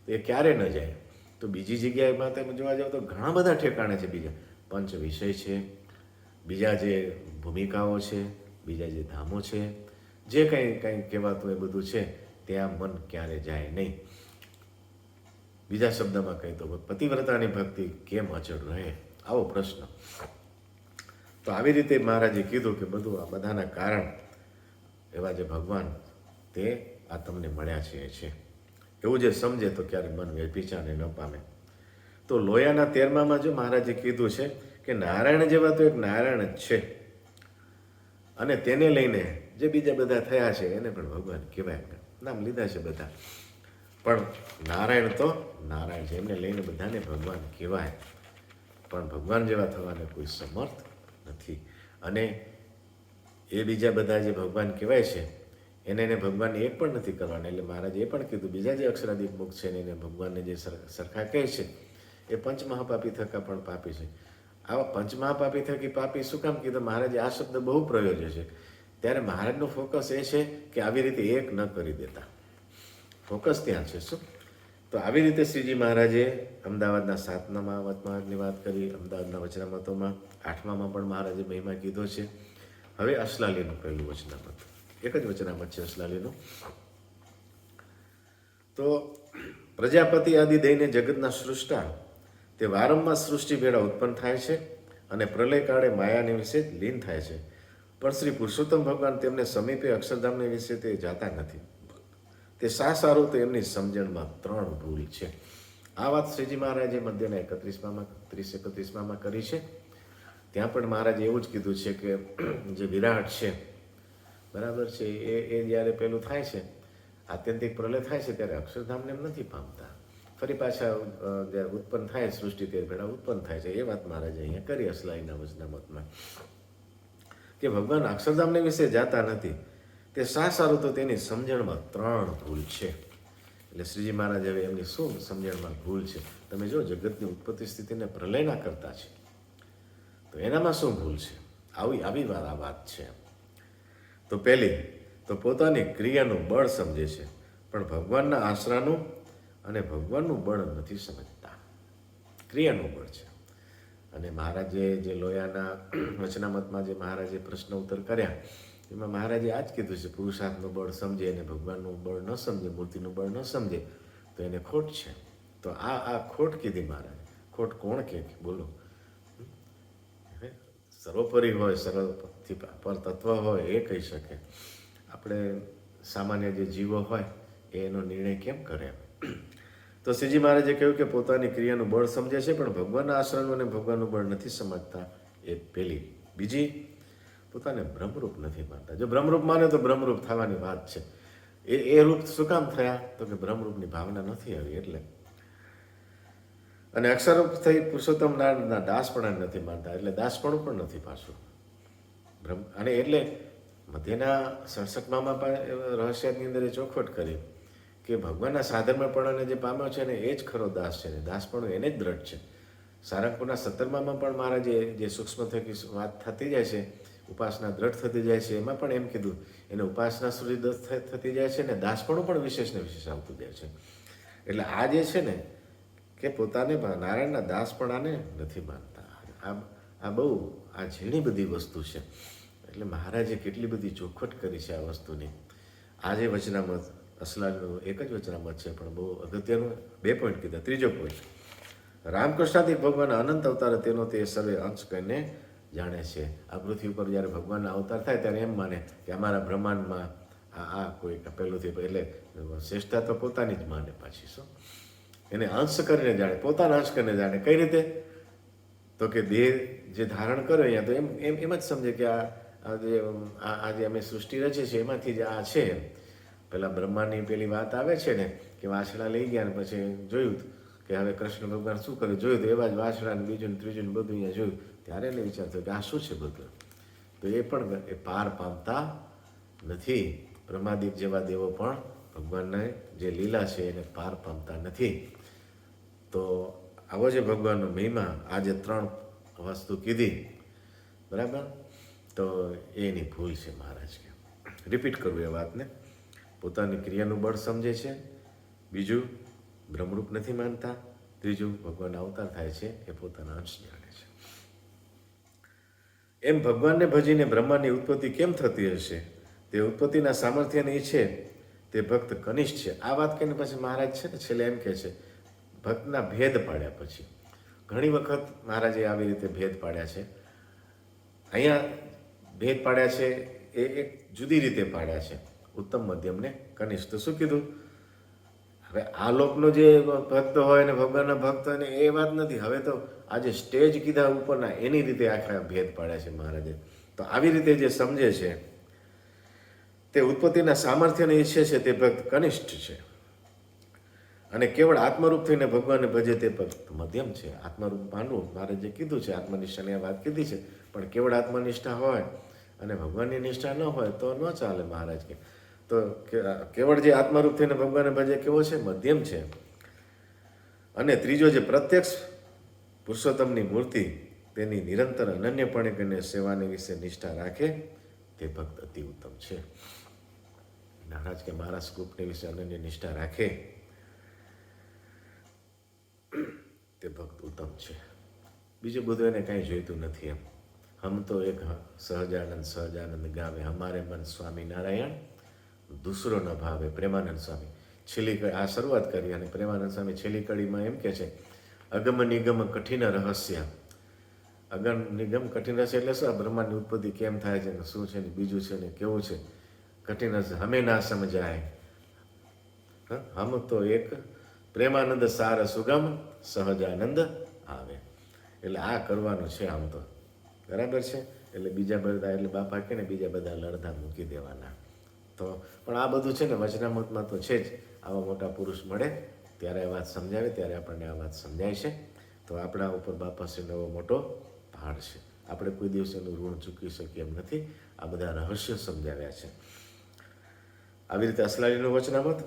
તો એ ક્યારે ન જાય? તો બીજી જગ્યાએમાં તમે જોવા જાવ તો ઘણા બધા ઠેકાણે છે. બીજા પંચ વિષય છે, બીજા જે ભૂમિકાઓ છે, બીજા જે ધામો છે, જે કંઈ કહેવાતું એ બધું છે, ત્યાં મન ક્યારે જાય નહીં. બીજા શબ્દમાં કહી તો પતિવ્રતાની ભક્તિ કેમ અચળ રહે? આવો પ્રશ્ન. તો આવી રીતે મહારાજે કીધું કે બધું આ બધાના કારણ એવા જે ભગવાન તે આ તમને મળ્યા છે. એવું જે સમજે તો ક્યારે મન વ્યભિચારને ન પામે. તો લોયાના 13માં જો મહારાજે કીધું છે કે નારાયણ જેવા તો એક નારાયણ જ છે, અને તેને લઈને જે બીજા બધા થયા છે એને પણ ભગવાન કહેવાય. નામ લીધા છે બધા, પણ નારાયણ તો નારાયણ છે, એમને લઈને બધાને ભગવાન કહેવાય. પણ ભગવાન જેવા થવાને કોઈ સમર્થ નથી. અને એ બીજા બધા જે ભગવાન કહેવાય છે એને ભગવાન એક પણ નથી કરવાના. એટલે મહારાજે એ પણ કીધું બીજા જે અક્ષરાદિક મુક્ત છે એને ભગવાનને જે સરખા કહે છે એ પંચમહાપાપી થકા પણ પાપી છે. આવા પંચમહાપાપી થકી પાપી શું કામ કીધું? મહારાજે આ શબ્દ બહુ પ્રયોજ્યો છે. ત્યારે મહારાજનું ફોકસ એ છે કે આવી રીતે એક ન કરી દેતા. ફોકસ ત્યાં છે. શું? તો આવી રીતે શ્રીજી મહારાજે અમદાવાદના 7મા વચનામૃતની વાત કરી, અમદાવાદના વચનામૃતોમાં 8મામાં પણ મહારાજે મહિમા કીધો છે. હવે અસલાલીનું પહેલું વચનામૃત, એક જ વચનામૃત છે અસલાલીનું. તો પ્રજાપતિ આદિ દઈને જગતના સૃષ્ટા તે વારંવાર સૃષ્ટિ ભેળા ઉત્પન્ન થાય છે અને પ્રલય કાળે માયાને વિશે લીન થાય છે. પણ શ્રી પુરુષોત્તમ ભગવાન તેમને સમીપે અક્ષરધામને વિશે તે જાતા નથી. તે સારું તો એમની સમજણમાં 3 ભૂલ છે. આ વાત શ્રીજી મહારાજે મધ્યના 31માં કરી છે. ત્યાં પણ મહારાજે એવું જ કીધું છે કે જે વિરાટ છે, બરાબર છે, એ જ્યારે પેલું થાય છે, આત્યંતિક પ્રલય થાય છે ત્યારે અક્ષરધામને એમ નથી પામતા. ફરી પાછા જ્યારે ઉત્પન્ન થાય સૃષ્ટિ તે ભેળા ઉત્પન્ન થાય છે. એ વાત મહારાજે અહીંયા કરી અસલાઈના વચનામૃતમાં કે ભગવાન અક્ષરધામને વિશે જાતા નથી. તે સારું તો તેની સમજણમાં 3 ભૂલ છે. એટલે શ્રીજી મહારાજ હવે એમની શું સમજણમાં ભૂલ છે? તમે જો જગતની ઉત્પત્તિ સ્થિતિને પ્રલયના કરતા છે, તો એનામાં શું ભૂલ છે? આવી વાત છે. તો પહેલી તો પોતાની ક્રિયાનું બળ સમજે છે, પણ ભગવાનના આશરાનું અને ભગવાનનું બળ નથી સમજતા. ક્રિયાનું બળ છે. અને મહારાજે જે લોયાના વચનામતમાં જે મહારાજે પ્રશ્ન ઉત્તર કર્યા એમાં મહારાજે આ જ કીધું છે, પુરુષાર્થનું બળ સમજે અને ભગવાનનું બળ ન સમજે, મૂર્તિનું બળ ન સમજે તો એને ખોટ છે. તો આ ખોટ કીધી મહારાજે. ખોટ કોણ કે બોલો? સર્વોપરી હોય, સર્વથી પર તત્વ હોય એ કહી શકે. આપણે સામાન્ય જે જીવો હોય એનો નિર્ણય કેમ કરે? તો શ્રીજી મહારાજે કહ્યું કે પોતાની ક્રિયાનું બળ સમજે છે પણ ભગવાનના આશ્રયનું અને ભગવાનનું બળ નથી સમજતા. એ પહેલી. બીજી, પોતાને બ્રહ્મરૂપ નથી માનતા. જો બ્રહ્મરૂપ માને તો બ્રહ્મરૂપ થવાની વાત છે. એ રૂપ શું કામ થયા? તો કે બ્રહ્મરૂપની ભાવના નથી આવી એટલે. અને અક્ષરરૂપ થઈ પુરુષોત્તમ નારાયણના દાસપણાને નથી માનતા એટલે દાસપણું પણ નથી પાછું. અને એટલે મધ્યના સડસઠમાં પણ રહસ્યની અંદર એ ચોખવટ કરી કે ભગવાનના સાધર્મપણાને જે પામ્યો છે ને એ જ ખરો દાસ છે ને દાસપણું એને જ દ્રઢ છે. સારંગપુરના 17માં પણ મહારાજે જે સૂક્ષ્મ થકી વાત થતી જાય છે, ઉપાસના દ્રઢ થતી જાય છે, એમાં પણ એમ કીધું એને ઉપાસના સુધી થતી જાય છે ને દાસપણું પણ વિશેષ ને વિશેષ આવતું જાય છે. એટલે આ જે છે ને કે પોતાને નારાયણના દાસપણાને નથી માનતા. આ બહુ આ ઝીણી બધી વસ્તુ છે. એટલે મહારાજે કેટલી બધી ચોખવટ કરી છે આ વસ્તુની. આજે વચનામૃત અસલાલનું એક જ વચનામૃત છે પણ બહુ અગત્યનું 2 પોઈન્ટ કીધા. ત્રીજો પોઈન્ટ, રામકૃષ્ણાથી ભગવાન અનંત અવતાર તેનો તે સર્વે અંશ કહીને જાણે છે. આ પૃથ્વી ઉપર જ્યારે ભગવાનના અવતાર થાય ત્યારે એમ માને કે અમારા બ્રહ્માંડમાં આ કોઈ પહેલુંથી એટલે શ્રેષ્ઠતા તો પોતાની જ માને પાછી. શું એને અંશ કરીને જાણે, પોતાના અંશ કરીને જાણે. કઈ રીતે? તો કે દેહ જે ધારણ કર્યો અહીંયા તો એમ જ સમજે કે આ જે અમે સૃષ્ટિ રચી છે એમાંથી જ આ છે. પેલા બ્રહ્માની પેલી વાત આવે છે ને કે વાછડા લઈ ગયા ને પછી જોયું કે હવે કૃષ્ણ ભગવાન શું કર્યું, જોયું તો એવા જ વાછડા ને બીજું ને ત્રીજું ને બધું અહીંયા જોયું. ત્યારે એને વિચાર થયો કે આ શું છે બધું. તો એ પણ એ પાર પામતા નથી. બ્રહ્માદિક જેવા દેવો પણ ભગવાનને જે લીલા છે એને પાર પામતા નથી. તો આવો જે ભગવાનનો મહિમા આ જે 3 વસ્તુ કીધી બરાબર, તો એની ભૂલ છે. મહારાજ કે રિપીટ કરવું એ વાતને. પોતાની ક્રિયાનું બળ સમજે છે. બીજું, બ્રહ્મરૂપ નથી માનતા. ત્રીજું, ભગવાન અવતાર થાય છે એ પોતાના અંશ જાણે છે. એમ ભગવાનને ભજીને બ્રહ્માની ઉત્પત્તિ કેમ થતી હશે? તે ઉત્પત્તિના સામર્થ્યની છે તે ભક્ત કનિષ્ઠ છે. આ વાત કહીને પછી મહારાજ છે ને છેલ્લે એમ કહે છે ભક્તના ભેદ પાડ્યા પછી. ઘણી વખત મહારાજે આવી રીતે ભેદ પાડ્યા છે. અહીંયા ભેદ પાડ્યા છે એ એક જુદી રીતે પાડ્યા છે. ઉત્તમ, મધ્યમ ને કનિષ્ઠ. તો શું કીધું? હવે આ લોકનો જે ભક્ત હોય ને ભગવાનના ભક્ત હોય ને એ વાત નથી. હવે તો આ જે સ્ટેજ કીધા ઉપરના એની રીતે આખા ભેદ પાડ્યા છે મહારાજે. તો આવી રીતે જે સમજે છે તે ઉત્પત્તિના સામર્થ્યને ઈચ્છે છે તે ભક્ત કનિષ્ઠ છે. અને કેવળ આત્મરૂપ થઈને ભગવાનને ભજે તે ભક્ત મધ્યમ છે. આત્મરૂપ માનવું મહારાજે કીધું છે, આત્મનિષ્ઠાની આ વાત કીધી છે. પણ કેવળ આત્મનિષ્ઠા હોય અને ભગવાનની નિષ્ઠા ન હોય તો ન ચાલે. મહારાજ કે તો કેવળ જે આત્મરૂપ થઈને ભગવાનને ભજે કેવો છે? મધ્યમ છે. અને ત્રીજો જે પ્રત્યક્ષ પુરુષોત્તમની મૂર્તિ તેની નિરંતર અનન્યપણે કરીને સેવાની વિશે નિષ્ઠા રાખે તે ભક્ત અતિ ઉત્તમ છે. મહારાજ કે મારા સ્વરૂપની વિશે અનન્ય નિષ્ઠા રાખે તે ભક્ત ઉત્તમ છે. બીજું બધું એને કાંઈ જોઈતું નથી. એમ હમ તો એક સહજાનંદ ગાવે, હમારે મન સ્વામી નારાયણ દૂસરો ન ભાવે. પ્રેમાનંદ સ્વામી છેલ્લી આ શરૂઆત કરી અને પ્રેમાનંદ સ્વામી છેલ્લી કડીમાં એમ કહે છે અગમ નિગમ કઠિન રહસ્ય. અગમ નિગમ કઠિન રહસ્ય એટલે શું? બ્રહ્માંડની ઉત્પત્તિ કેમ થાય છે ને શું છે ને બીજું છે ને કેવું છે, કઠિન રહસ્ય હમે ના સમજાય. હમ તો એક પ્રેમાનંદ સાર સુગમ સહજાનંદ આવે. એટલે આ કરવાનું છે આમ તો બરાબર છે. એટલે બીજા બધા એટલે બાપા કે ને બીજા બધા લડધા મૂકી દેવાના. તો પણ આ બધું છે ને વચનામૃતમાં તો છે જ. આવા મોટા પુરુષ મળે ત્યારે આ વાત સમજાવે ત્યારે આપણને આ વાત સમજાય છે. તો આપણા ઉપર બાપાશ્રીનો એવો મોટો ભાર છે. આપણે કોઈ દિવસ એનું ઋણ ચૂકી શકીએ એમ નથી. આ બધા રહસ્યો સમજાવ્યા છે. આવી રીતે અસલાલીનું વચનામત.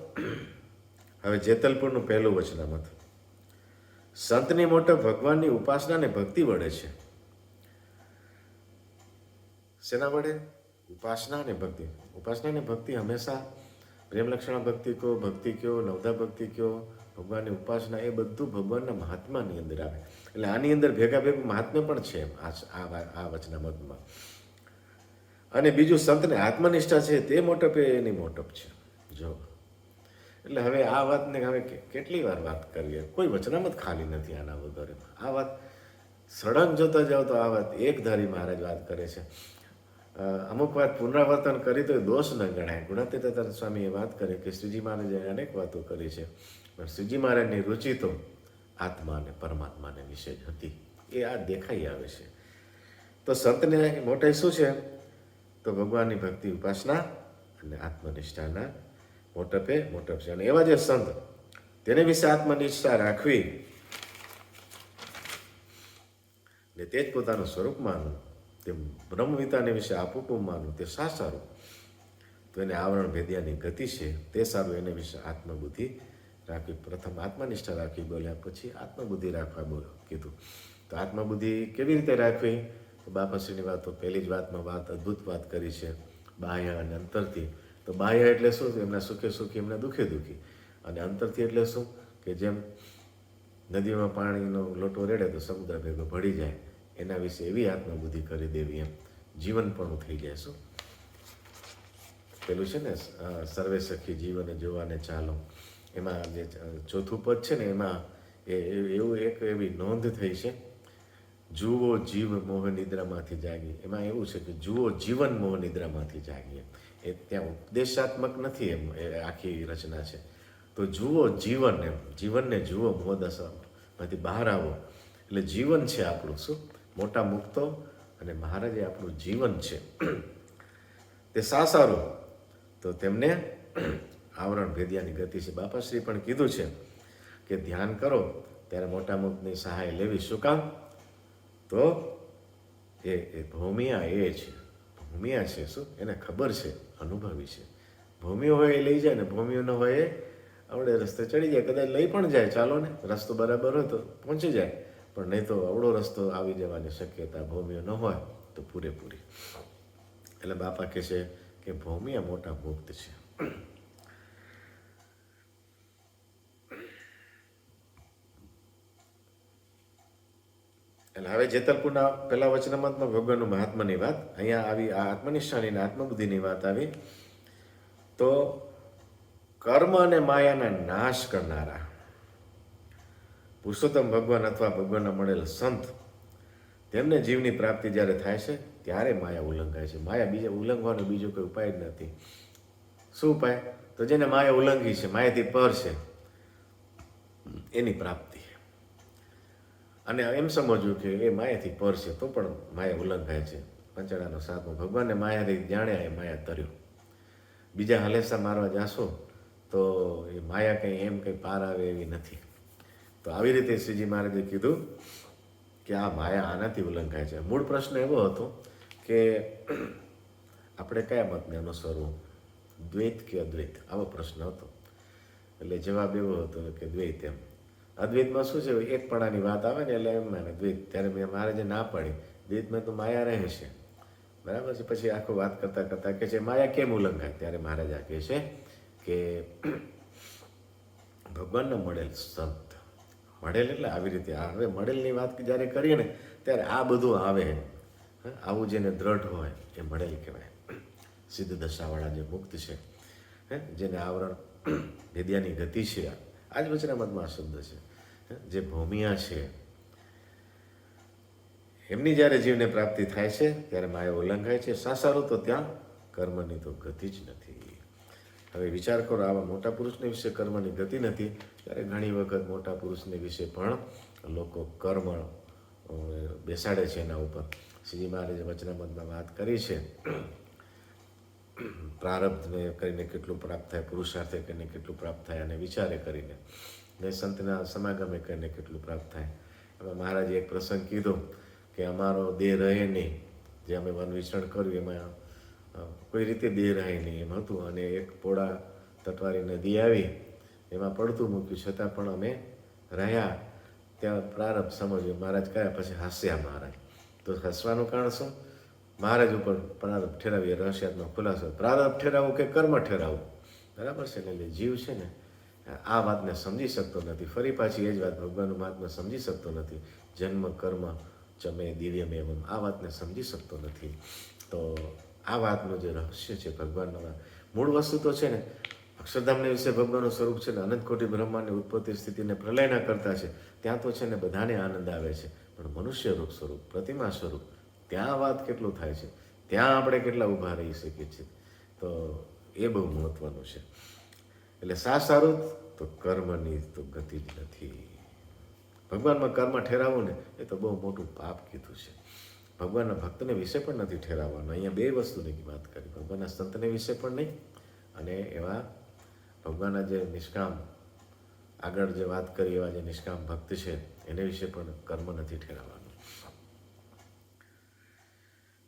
હવે જેતલપુરનું પહેલું વચનામત. સંતની મોટો ભગવાનની ઉપાસના ને ભક્તિ વડે છે. શેના વડે? ઉપાસના અને ભક્તિ. ઉપાસના અને ભક્તિ હંમેશા પ્રેમલક્ષણા ભક્તિ કહો, ભક્તિ કહો, નવધા ભક્તિ કહો, ભગવાનની ઉપાસના એ બધું ભગવાનના મહાત્માની અંદર આવે. એટલે આની અંદર ભેગા ભેગું મહાત્મ્ય પણ છે આ વચનામતમાં. અને બીજું સંતને આત્મનિષ્ઠા છે તે મોટપ એની મોટપ છે. જો એટલે હવે આ વાતને હવે કેટલી વાર વાત કરીએ. કોઈ વચનામત ખાલી નથી આના વગર. આ વાત સળંગ જોતા જાઓ તો આ વાત એક ધારી મહારાજ વાત કરે છે. અમુક વાત પુનરાવર્તન કરી તો એ દોષ ન ગણાય. ગુણાતીતાનંદ સ્વામીએ વાત કરી કે શ્રીજી મહારાજે અનેક વાતો કરી છે, પણ શ્રીજી મહારાજની રુચિ તો આત્મા અને પરમાત્માને વિશે જ હતી. એ આ દેખાઈ આવે છે. તો સંતને મોટાઈ શું છે? તો ભગવાનની ભક્તિ, ઉપાસના અને આત્મનિષ્ઠાના મોટપ છે. અને એવા જે સંત તેને વિશે આત્મનિષ્ઠા રાખવી ને તે જ પોતાનું સ્વરૂપ માનવું, તે બ્રહ્મવિતાને વિશે આપું માનવું, તે સારું. તો એને આવરણ ભેદ્યાની ગતિ છે તે સારું. એને વિશે આત્મબુદ્ધિ રાખવી. પ્રથમ આત્મનિષ્ઠા રાખવી બોલ્યા, પછી આત્મબુદ્ધિ રાખવા કીધું. તો આત્મબુદ્ધિ કેવી રીતે રાખવી? તો બાપાશ્રીની વાતો પહેલી જ વાતમાં અદ્ભુત વાત કરી છે, બાહ્ય અને અંતરથી. તો બાહ્ય એટલે શું? એમના સુખે સુખી, એમના દુઃખે દુઃખી. અને અંતરથી એટલે શું? કે જેમ નદીમાં પાણીનો લોટો રેડે તો સમુદ્ર ભેગો ભળી જાય, એના વિશે એવી આત્મબુદ્ધિ કરી દેવી, એમ જીવન પણ થઈ જાય. શું પેલું છે ને, સર્વે સખી જીવને જોવાને ચાલો, એમાં જે ચોથું પદ છે ને, એમાં એવું એક એવી નોંધ થઈ છે, જુઓ જીવ મોહ નિદ્રામાંથી જાગી. એમાં એવું છે કે જુઓ જીવન મોહ નિદ્રામાંથી જાગીએ. એ ત્યાં ઉપદેશાત્મક નથી, એમ એ આખી રચના છે. તો જુઓ જીવન, એમ જીવનને જુઓ, મોહ દશામાંથી બહાર આવો. એટલે જીવન છે આપણું. શું મોટા મુક્તો અને મહારાજે આપણું જીવન છે તે સારું. તો તેમને આવરણ ભેદ્યાની ગતિ છે. બાપાશ્રી પણ કીધું છે કે ધ્યાન કરો ત્યારે મોટા મુક્તની સહાય લેવી. શું કામ? તો એ ભૌમિયા એ છે. ભૌમિયા છે. શું? એને ખબર છે, અનુભવી છે. ભૌમિયો હોય એ લઈ જાય ને, ભૌમિયો ન હોય એ આવડે રસ્તે ચડી જાય. કદાચ લઈ પણ જાય, ચાલો ને, રસ્તો બરાબર હોય તો પહોંચી જાય, પણ નહીં તો અવળો રસ્તો આવી જવાની શક્યતા ભૌમિયો ન હોય તો પૂરેપૂરી. એટલે બાપા કહે છે કે ભૌમિયા મોટા મુક્ત છે. એટલે હવે જેતલપુરના પહેલા વચનામૃતમાં ભગવાનનું મહાત્માની વાત અહીંયા આવી, આ આત્મનિષ્ઠાની અને આત્મબુદ્ધિની વાત આવી. તો કર્મ અને માયાના નાશ કરનારા પુરુષોત્તમ ભગવાન અથવા ભગવાનના મળેલ સંત, તેમને જીવની પ્રાપ્તિ જ્યારે થાય છે ત્યારે માયા ઉલ્લંઘાય છે. માયા બીજા ઉલ્લંઘવાનો બીજો કોઈ ઉપાય જ નથી. શું ઉપાય? તો જેને માયા ઉલ્લંઘી છે, માયાથી પર છે, એની પ્રાપ્તિ. અને એમ સમજવું કે એ માયાથી પર છે તો પણ માયા ઉલ્લંઘાય છે. પંચાળાનો 7મો, ભગવાનને માયાથી જાણ્યા એ માયા તર્યો. બીજા હલેસા મારવા જાશો તો એ માયા કંઈ એમ કંઈ પાર આવે એવી નથી. તો આવી રીતે શ્રીજી મહારાજે કીધું કે આ માયા આનાથી ઉલ્લંઘાય છે. મૂળ પ્રશ્ન એવો હતો કે આપણે કયા મતને અનુસરવું, દ્વૈત કે અદ્વૈત? આવો પ્રશ્ન હતો. એટલે જવાબ એવો હતો કે દ્વૈત. એમ અદ્વૈતમાં શું છે, એકપણાની વાત આવે ને એટલે એમ માને દ્વૈત. ત્યારે મેં મહારાજે ના પાડી, દ્વૈતમાં તો માયા રહે છે, બરાબર છે. પછી આખો વાત કરતા કે છે માયા કેમ ઉલ્લંઘાય? ત્યારે મહારાજ કહે છે કે ભગવાનને મળેલ સંત, મળેલ એટલે આવી રીતે. હવે મળેલની વાત જ્યારે કરીએ ને ત્યારે આ બધું આવે. આવું જેને દ્રઢ હોય એ મળેલ કહેવાય. સિદ્ધ દશાવાળા જે મુક્ત છે, જેને આવરણ ભેદ્યાની ગતિ છે, આ જ વચનામૃતમાં આ શબ્દ છે. જે ભૌમિયા છે, એમની જ્યારે જીવને પ્રાપ્તિ થાય છે ત્યારે માયા ઉલ્લંઘાય છે. સારું. તો ત્યાં કર્મની તો ગતિ જ નથી. હવે વિચાર કરો, આવા મોટા પુરુષને વિશે કર્મની ગતિ નથી, ત્યારે ઘણી વખત મોટા પુરુષને વિશે પણ લોકો કર્મ બેસાડે છે એના ઉપર. શ્રીજી મહારાજે વચનામૃતમાં વાત કરી છે, પ્રારબ્ધને કરીને કેટલું પ્રાપ્ત થાય, પુરુષાર્થે કરીને કેટલું પ્રાપ્ત થાય, અને વિચારે કરીને, ને સંતના સમાગમે કરીને કેટલું પ્રાપ્ત થાય. એમાં મહારાજે એક પ્રસંગ કીધો કે અમારો દેહ રહે નહીં, જે અમે વન વિચરણ કર્યું એમાં કોઈ રીતે દેહ રહે નહીં એમ હતું. અને એક પોળા તટવારી નદી આવી, એમાં પડતું મૂક્યું, છતાં પણ અમે રહ્યા. ત્યાં પ્રારબ્ધ સમજ્યો. મહારાજ કયા પછી હાસ્યા મહારાજ. તો હસવાનું કારણ શું? મહારાજ ઉપર પ્રારબ્ધ ઠેરાવી, રહસ્યાત્મક ખુલાસો. પ્રારબ્ધ ઠેરાવવું કે કર્મ ઠેરાવવું, બરાબર છે ને? એટલે જીવ છે ને આ વાતને સમજી શકતો નથી. ફરી પાછી એ જ વાત, ભગવાનનું મહાત્મા સમજી શકતો નથી. જન્મ કર્મ ચમે દિવ્યમેવમ, આ વાતને સમજી શકતો નથી. તો આ વાતનું જે રહસ્ય છે ભગવાનના મૂળ વસ્તુ તો છે ને, અક્ષરધામને વિશે ભગવાનનું સ્વરૂપ છે ને, અનંત કોટી બ્રહ્માંડની ઉત્પત્તિ સ્થિતિને પ્રલયના કરતા છે. ત્યાં તો છે ને બધાને આનંદ આવે છે, પણ મનુષ્ય રૂપ સ્વરૂપ, પ્રતિમા સ્વરૂપ, ત્યાં વાત કેટલું થાય છે. ત્યાં આપણે કેટલા ઊભા રહી શકીએ છીએ. તો એ બહુ મહત્વનું છે. એટલે સારું તો કર્મની તો ગતિ જ નથી. ભગવાનમાં કર્મ ઠેરાવવું ને એ તો બહુ મોટું પાપ કીધું છે. ભગવાનના ભક્તને વિશે પણ નથી ઠેરાવવાનું. અહીંયા બે વસ્તુની વાત કરી, ભગવાનના સંતને વિશે પણ નહીં, અને એવા ભગવાનના જે નિષ્કામ, આગળ જે વાત કરી એવા જે નિષ્કામ ભક્ત છે એને વિશે પણ કર્મ નથી ઠેરાવવાનું.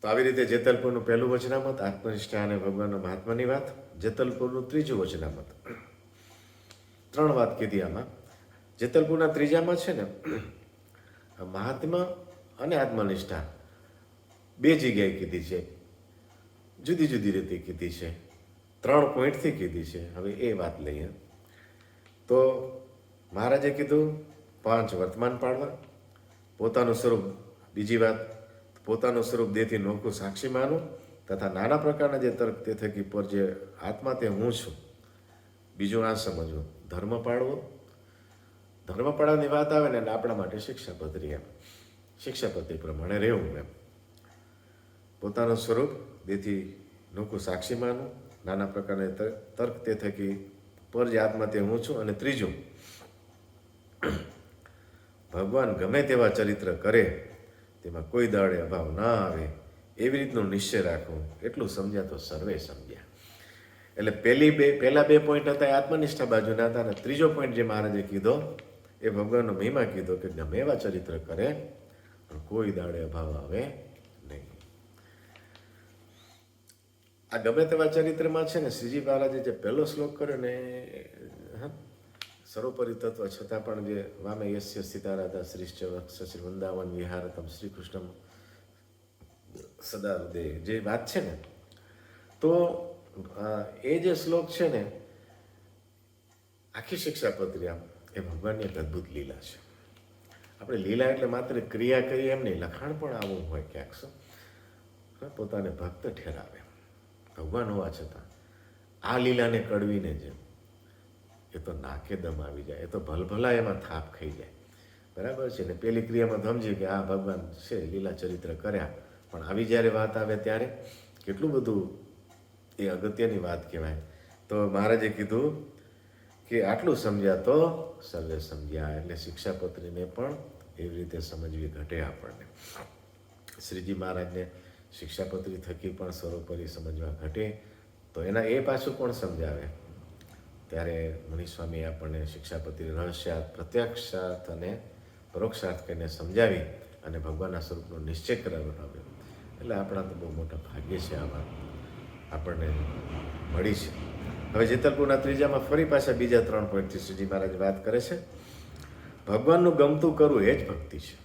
તો આવી રીતે જેતલપુરનું પહેલું વચનામત, આત્મનિષ્ઠા અને ભગવાનના મહાત્માની વાત. જેતલપુરનું ત્રીજું વચનામત. 3 વાત કીધી આમાં. જેતલપુરના ત્રીજામાં છે ને મહાત્મા અને આત્મનિષ્ઠા 2 જગ્યાએ કીધી છે, જુદી જુદી રીતે કીધી છે, 3 પોઈન્ટથી કીધી છે. હવે એ વાત લઈએ તો મહારાજે કીધું 5 વર્તમાન પાડવા, પોતાનું સ્વરૂપ. બીજી વાત, પોતાનું સ્વરૂપ દેહથી નોખું સાક્ષી માનવું, તથા નાના પ્રકારના જે તર્ક તે થકી પર જે આત્મા તે હું છું. બીજું આ સમજવું, ધર્મ પાળવો. ધર્મ પાળવાની વાત આવે ને એટલે આપણા માટે શિક્ષાપત્રી, એમ શિક્ષાપત્રી પ્રમાણે રહેવું. એમ પોતાનું સ્વરૂપ દેહથી નોખું સાક્ષી માનવું, નાના પ્રકારના તર્ક તે થકી પર જે આત્મા તે હું છું. અને ત્રીજું, ભગવાન ગમે તેવા ચરિત્ર કરે તેમાં કોઈ દાડે અભાવ ના આવે એવી રીતનું નિશ્ચય રાખવું. એટલું સમજ્યા તો સર્વે સમજ્યા. એટલે પહેલા 2 પોઈન્ટ હતા એ આત્મનિષ્ઠા બાજુના હતા, અને ત્રીજો પોઈન્ટ જે મહારાજે કીધો એ ભગવાનનો મહિમા કીધો કે ગમે એવા ચરિત્ર કરે પણ કોઈ દાડે અભાવ આવે નહીં. આ ગમે તેવા ચરિત્રમાં છે ને શ્રીજી મહારાજે જે પહેલો શ્લોક કર્યો ને, સર્વોપરી તત્વ છતાં પણ જે વામે યસ્ય સીતારાધા શ્રીશ્ચ વક્ષ વૃંદાવન વિહારતમ શ્રી કૃષ્ણ સદા હૃદય, જે વાત છે ને, તો એ જે શ્લોક છે ને, આખી શિક્ષાપત્રી આમ એ ભગવાનની એક અદ્ભુત લીલા છે. આપણે લીલા એટલે માત્ર ક્રિયા કરીએ એમ નહીં, લખાણ પણ આવું હોય ક્યાંક. પોતાને ભક્ત ઠેરાવે ભગવાન હોવા છતાં આ લીલાને કડવીને જેમ એ તો નાકે દમ આવી જાય, એ તો ભલભલા એમાં થાપ ખાઈ જાય. બરાબર છે ને? પેલી ક્રિયામાં સમજીએ કે આ ભગવાન છે, લીલા ચરિત્ર કર્યા, પણ આવી જ્યારે વાત આવે ત્યારે કેટલું બધું એ અગત્યની વાત કહેવાય. તો મહારાજે કીધું કે આટલું સમજ્યા તો સર્વે સમજ્યા. એટલે શિક્ષાપત્રીને પણ એવી રીતે સમજવી ઘટે આપણને. શ્રીજી મહારાજને શિક્ષાપત્રી થકી પણ સર્વોપરી સમજવા ઘટે, તો એના એ પાછું કોણ સમજાવે? ત્યારે મુનિસ્વામીએ આપણને શિક્ષાપત્રી રહસ્યાર્થ, પ્રત્યક્ષાર્થ અને પરોક્ષાર્થ કહીને સમજાવી અને ભગવાનના સ્વરૂપનો નિશ્ચય કરાવડાવ્યો. એટલે આપણા તો બહુ મોટા ભાગ્ય છે આ વાત આપણને મળી છે. હવે જેતલપુરના ત્રીજામાં ફરી પાછા બીજા 3 પોઈન્ટથી શ્રીજી મહારાજ વાત કરે છે. ભગવાનનું ગમતું કરવું એ જ ભક્તિ છે,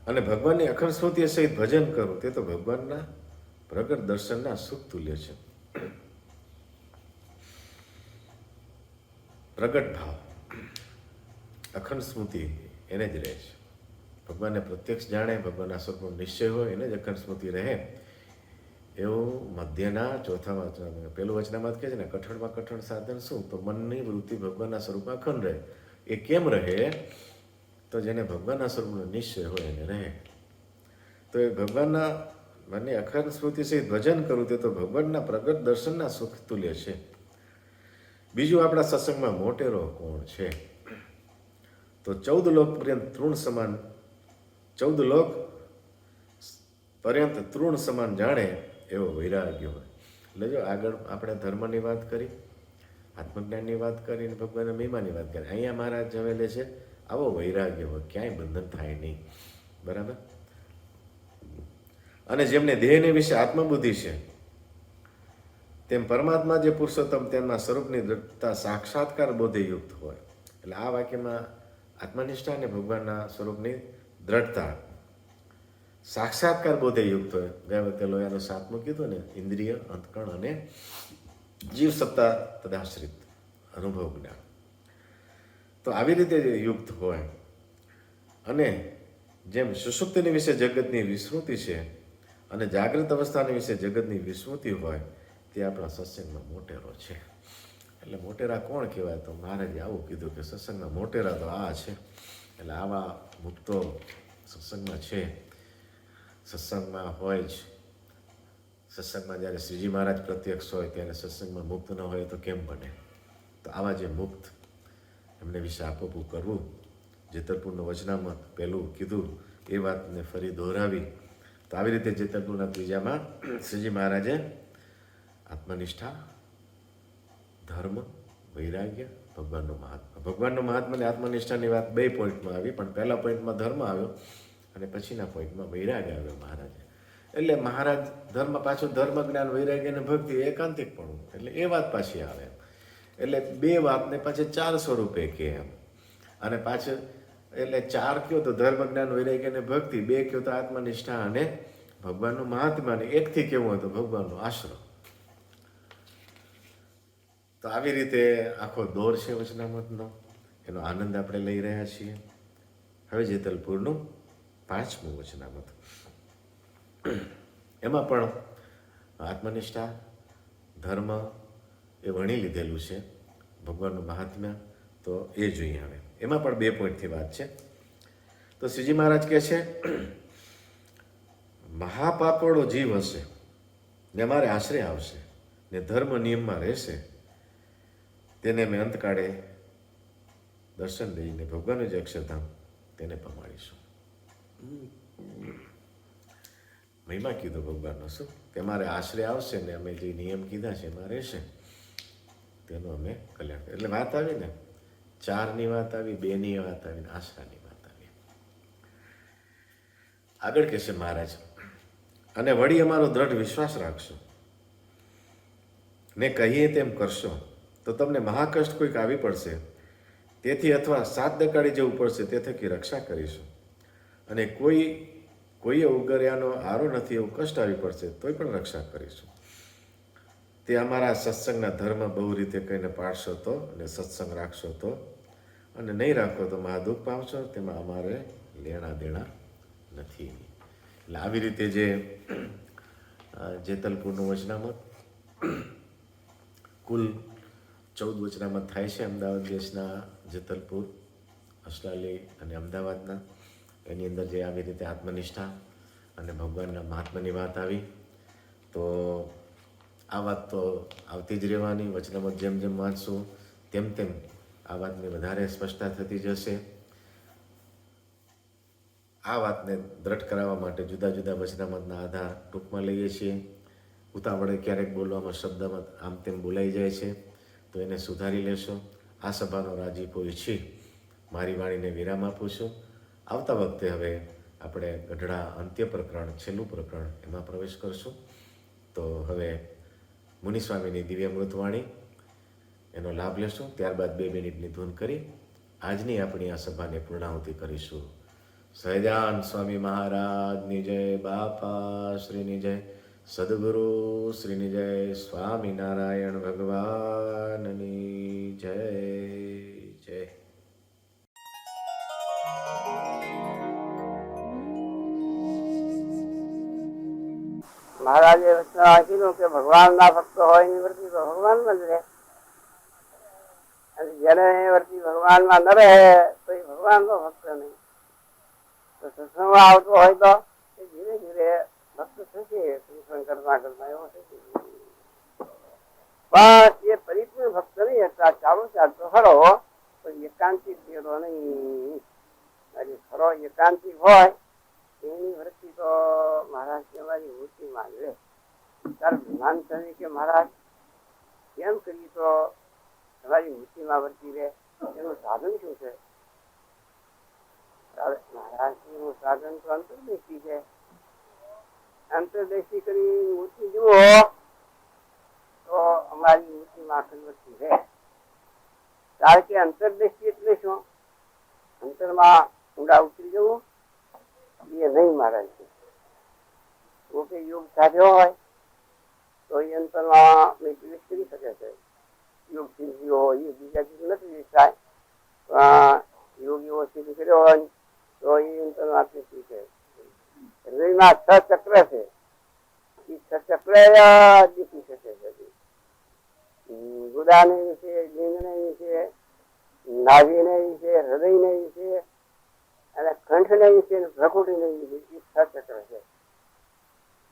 અને ભગવાનની અખંડ સ્મૃતિ સહિત ભજન કરવું તે તો ભગવાનના પ્રગટ દર્શનના સુખ તુલ્ય છે. પ્રગટ ભાવ, અખંડ સ્મૃતિ એને જ રહે છે. ભગવાનને પ્રત્યક્ષ જાણે, ભગવાનના સ્વરૂપનો નિશ્ચય હોય એને જ અખંડ સ્મૃતિ રહે. એવું મધ્યના ચોથા વચનામાં, પેલું વચનામાં કહે છે ને, કઠણમાં કઠણ સાધન શું? તો મનની વૃત્તિ ભગવાનના સ્વરૂપમાં અખંડ રહે. એ કેમ રહે? તો જેને ભગવાનના સ્વરૂપનો નિશ્ચય હોય એને રહે. તો એ ભગવાનના મને અખંડ સ્મૃતિ સહિત ભજન કરવું તે તો ભગવાનના પ્રગટ દર્શનના સુખ તુલ્ય છે. બીજું, આપણા સત્સંગમાં મોટેરો કોણ છે? તો 14 લોક પર્યંત તૃણ સમાન, 14 લોક પર્યંત તૃણ સમાન જાણે એવો વૈરાગ્ય હોય. એટલે જો આગળ આપણે ધર્મની વાત કરી, આત્મજ્ઞાનની વાત કરી અને ભગવાનના મહિમાની વાત કરી. અહીંયા મહારાજ જવેલે છે આવો વૈરાગ્ય હોય, ક્યાંય બંધન થાય નહીં. બરાબર? અને જેમને દેહને વિશે આત્મબુદ્ધિ છે તેમ પરમાત્મા જે પુરુષોત્તમ તેમના સ્વરૂપની દ્રઢતા સાક્ષાત્કાર બોધે યુક્ત હોય. એટલે આ વાક્યમાં આત્મનિષ્ઠા અને ભગવાનના સ્વરૂપની દ્રઢતા સાક્ષાત્કાર બોધે યુક્ત હોય. ગયા વખતે લોયાનું 7મું કીધું ને, ઇન્દ્રિય, અંતકણ અને જીવ સત્તા તદાશ્રિત અનુભવ જ્ઞાન. તો આવી રીતે યુક્ત હોય. અને જેમ સુષુપ્તિની વિશે જગતની વિસ્મૃતિ છે અને જાગૃત અવસ્થાની વિશે જગતની વિસ્મૃતિ હોય, તે આપણા સત્સંગમાં મોટેરો છે. એટલે મોટેરા કોણ કહેવાય? તો મહારાજે આવું કીધું કે સત્સંગના મોટેરા તો આ છે. એટલે આવા મુક્તો સત્સંગમાં છે. સત્સંગમાં હોય જ, સત્સંગમાં જ્યારે શ્રીજી મહારાજ પ્રત્યક્ષ હોય ત્યારે સત્સંગમાં મુક્ત ન હોય તો કેમ બને? તો આવા જે મુક્ત એમને વિશે આપોપું કરવું, જેતલપુરનું વચનામૃત પહેલું કીધું એ વાતને ફરી દોહરાવી. તો આવી રીતે જેતલપુરના ત્રીજામાં શ્રીજી મહારાજે આત્મનિષ્ઠા, ધર્મ, વૈરાગ્ય, ભગવાનનું મહાત્મા. ભગવાનનું મહાત્મા અને આત્મનિષ્ઠાની વાત બે પોઈન્ટમાં આવી, પણ પહેલા પોઈન્ટમાં ધર્મ આવ્યો અને પછીના પોઈન્ટમાં વૈરાગ્ય આવ્યો મહારાજે. એટલે મહારાજ ધર્મ પાછું ધર્મ, જ્ઞાન, વૈરાગ્ય અને ભક્તિ એકાંતિકપણું, એટલે એ વાત પાછી આવે. એટલે બે વાતને પાછી 4 સ્વરૂપે કહે એમ. અને પાછળ એટલે 4 કયો તો ધર્મ, જ્ઞાન, વૈરાગ્ય અને ભક્તિ, 2 કયો તો આત્મનિષ્ઠા અને ભગવાનનું મહાત્મા, અને 1થી કેવું હોય તો ભગવાનનો આશ્રય. તો આવી રીતે આખો દોર છે વચનામૃતનો, એનો આનંદ આપણે લઈ રહ્યા છીએ. હવે જેતલપુરનું 5મું વચનામૃત, એમાં પણ આત્મનિષ્ઠા, ધર્મ એ વણી લીધેલું છે, ભગવાનનું મહાત્મ્ય તો એ જોઈએ. હવે એમાં પણ 2 પોઈન્ટથી વાત છે. તો શ્રીજી મહારાજ કહે છે, મહાપાપોળો જીવ હશે ને અમારે આશરે આવશે ને ધર્મ નિયમમાં રહેશે, તેને મેં અંતકાળે દર્શન દઈને ભગવાનનું જે અક્ષરધામ તેને પમાડીશું. મહિમા કીધો ભગવાનનો શું કે અમારે આશરે આવશે ને અમે જે નિયમ કીધા છે એમાં રહેશે, તેનું અમે કલ્યાણ. એટલે વાત આવી ને, 4ની વાત આવી, 2ની વાત આવી, આશરાની વાત આવી. આગળ કહેશે મહારાજ, અને વળી અમારો દ્રઢ વિશ્વાસ રાખશો ને કહીએ તેમ કરશો તો તમને મહાકષ્ટ કોઈક આવી પડશે, તેથી અથવા 7 દકાળી જવું પડશે, તે થકી રક્ષા કરીશું. અને કોઈએ ઉગર્યાનો આરો નથી એવું કષ્ટ આવી પડશે તોય પણ રક્ષા કરીશું. તે અમારા સત્સંગના ધર્મ બહુ રીતે કહીને પાડશો તો, અને સત્સંગ રાખશો તો, અને નહીં રાખો તો મહાદુઃખ પામશો, તેમાં અમારે લેણા દેણા નથી. એટલે આવી રીતે જે જેતલપુરનું વચનામત, કુલ 14 વચનામત થાય છે અમદાવાદ દેશના, જેતલપુર, અસલાલી અને અમદાવાદના. એની અંદર જે આવી રીતે આત્મનિષ્ઠા અને ભગવાનના મહાત્માની વાત આવી. તો આ વાત તો આવતી જ રહેવાની. વચનામત જેમ જેમ વાંચશું તેમ તેમ આ વાતની વધારે સ્પષ્ટતા થતી જશે. આ વાતને દ્રઢ કરાવવા માટે જુદા જુદા વચનામતના આધાર ટૂંકમાં લઈએ છીએ. ઉતાવળે ક્યારેક બોલવામાં શબ્દમાં આમ તેમ બોલાઈ જાય છે, તો એને સુધારી લેશો. આ સભાનો રાજીપો ઈચ્છી મારી વાણીને વિરામ આપું છું. આવતા વખતે હવે આપણે ગઢડા અંત્ય પ્રકરણ, છેલ્લું પ્રકરણ, એમાં પ્રવેશ કરશું. તો હવે મુનિસ્વામીની દિવ્યામૃત વાણી એનો લાભ લેશું. ત્યારબાદ 2 મિનિટની ધૂન કરી આજની આપણી આ સભાને પૂર્ણાહુતિ કરીશું. સહજાન સ્વામી મહારાજની જય, બાપા શ્રીની જય, સદગુરુ શ્રીની જય, સ્વામિનારાયણ ભગવાનની જય જય. મહારાજે વચન કીધું કે ભગવાનના ભક્તો હોય એની વૃત્તિ તો ભગવાનમાં જ રહે, અને જેને વૃત્તિ ભગવાનમાં ન રહે તો એ ભગવાનનો ભક્ત નહીં. તો સત્સંગમાં આવતો હોય તો એ ધીરે ધીરે ભક્ત થશે, કૃષ્ણ કરતા કરતા એવો થશે. પણ એ પરિપૂર્ણ ભક્ત નહીં હતા, ચાલુ ચાલતો ખરો પણ એકાંતિક થયેલો નહીં. ખરો એકાંતિક હોય એની વૃત્તિ તો મહારાજ અમારી મૂર્તિમાં જ રહે. ત્યારે ભગવાન કહે કે મહારાજ કેમ કરીએ તો તમારી મૂર્તિમાં વૃત્તિ રહે, એનું સાધન શું છે? મહારાજનું સાધન તો અંતર્દૃષ્ટિ છે. અંતર્દૃષ્ટિ કરી મૂર્તિ જુઓ તો અમારી મૂર્તિમાં વૃત્તિ રહે. કારણ કે અંતર્દૃષ્ટિ એટલે શું? અંતરમાં ઊંડા ઉતરી જવું એ નહીં મહારાજ. કે યોગ સાધ્યો હોય તો એ અંતરમાં પ્રવેશ કરી શકે છે. યોગ સિદ્ધિઓ હોય એ બીજા નથી પ્રવેશ થાય, યોગ એવો સિદ્ધ કર્યો હોય તો એ અંતરમાં પ્રવેશ છે. હૃદયમાં 6 ચક્ર છે, એ 6 ચક્ર દેખી શકે છે. ગુદાને વિશે, લિંગને વિશે, નાભીને વિશે, હૃદયને વિશે અને કંઠને વિશે, પ્રકૃતિને વિશે, એ 6 ચક્ર છે.